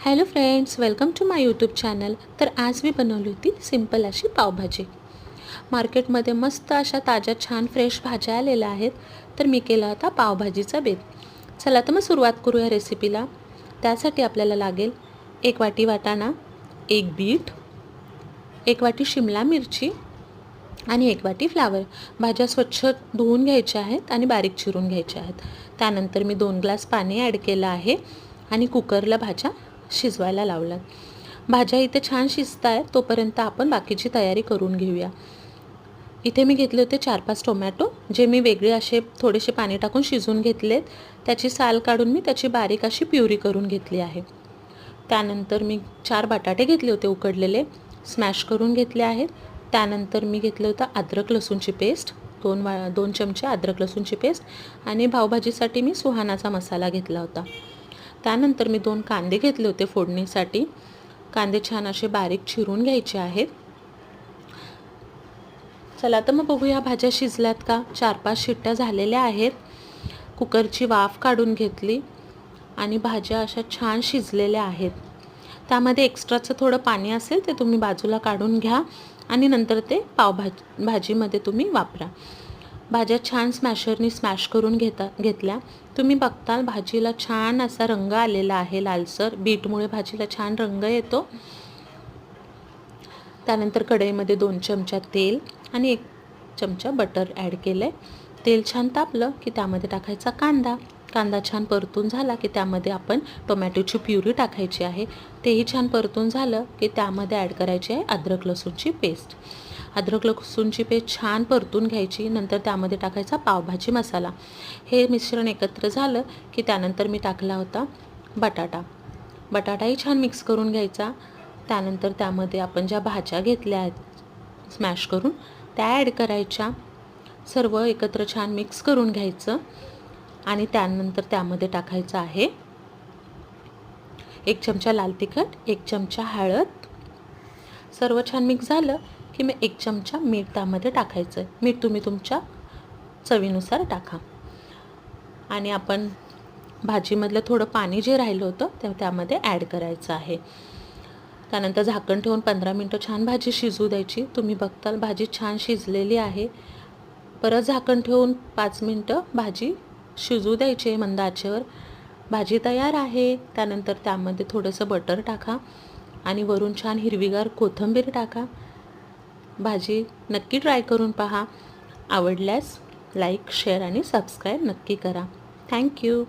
Hello friends, welcome to my YouTube channel. तर आज मी बनवली होती सिंपल अशी पावभाजी. मार्केटमध्ये मस्त अशा ताज्या छान फ्रेश भाज्या आलेल्या आहेत. तर मी केला होता पावभाजीचा बेत. चला तर मग सुरुवात करूया रेसिपीला. त्यासाठी आपल्याला लागेल 1 वाटी वाटाणा, 1 बीट, 1 वाटी शिमला मिरची आणि 1 वाटी फ्लावर. भाज्या स्वच्छ धुवून घ्यायच्या आहेत आणि बारीक चिरून घ्यायच्या आहेत. त्यानंतर मी 2 ग्लास पाणी ॲड केलं आहे आणि कुकरला भाज्या शिजवायला लावलं. भाज्या इथे छान शिजत आहेत तोपर्यंत आपण बाकीची तयारी करून घेऊया. इथे मी घेतले होते 4-5 टोमॅटो, जे मी वेगळे असे थोडेसे पाणी टाकून शिजवून घेतलेत. त्याची साल काढून मी त्याची बारीक अशी प्युरी करून घेतली आहे. त्यानंतर मी 4 बटाटे घेतले होते उकडलेले, स्मॅश करून घेतले आहेत. त्यानंतर मी घेतलं होतं अद्रक लसूणची पेस्ट, 2 चमचे अद्रक लसूणची पेस्ट आणि पावभाजीसाठी मी सुहानाचा मसाला घेतला होता. त्यानंतर मी 2 कांदे घेतले होते फोडणीसाठी. कांदे छान असे बारीक चिरून घ्यायचे आहेत. चला तर मग बघूया भाज्या शिजल्यात का. 4-5 शिट्ट्या झालेल्या आहेत. कुकरची वाफ काढून घेतली आणि भाज्या अशा छान शिजलेल्या आहेत. त्यामध्ये एक्स्ट्राचं थोडं पाणी असेल ते तुम्ही बाजूला काढून घ्या आणि नंतर ते भाजीमध्ये तुम्ही वापरा. भाज्या छान स्मॅशरनी स्मॅश करून घेतल्या. तुम्ही बघताल भाजीला छान असा रंग आलेला आहे लालसर. बीटमुळे भाजीला छान रंग येतो. त्यानंतर कढईमध्ये 2 चमचा तेल आणि 1 चमचा बटर ॲड केलं आहे. तेल छान तापलं की त्यामध्ये टाकायचा कांदा छान परतून झाला की त्यामध्ये आपण टोमॅटोची प्युरी टाकायची आहे. तेही छान परतून झालं की त्यामध्ये ॲड करायची आहे अद्रक लसूणची पेस्ट. अद्रक लसूणची पेस्ट छान परतून घ्यायची. नंतर त्यामध्ये टाकायचा पावभाजी मसाला. हे मिश्रण एकत्र झालं की त्यानंतर मी टाकला होता बटाटाही छान मिक्स करून घ्यायचा. त्यानंतर त्यामध्ये आपण ज्या भाज्या घेतल्या आहेत स्मॅश करून त्या ॲड करायच्या. सर्व एकत्र छान मिक्स करून घ्यायचं आणि त्यानंतर त्यामध्ये टाकायचं आहे 1 चमचा लाल तिखट, 1 चमचा हळद. सर्व छान मिक्स झालं की मी 1 चमचा मीठ त्यामध्ये टाकायचं. मीठ तुम्ही तुमच्या चवीनुसार टाका. आणि आपण भाजीमधलं थोडं पाणी जे राहिलं होतं ते त्यामध्ये ॲड करायचं आहे. त्यानंतर झाकण ठेवून 15 मिनटं छान भाजी शिजू द्यायची. तुम्ही बघताल भाजी छान शिजलेली आहे. परत झाकण ठेवून 5 मिनटं भाजी शिजू द्यायची मंद आचेवर. भाजी तयार आहे. त्यानंतर त्यामध्ये थोडंसं बटर टाका आणि वरून छान हिरवीगार कोथिंबीर टाका. भाजी नक्की ट्राय करून पहा. आवडल्यास लाईक, शेअर आणि सबस्क्राईब नक्की करा. थँक्यू.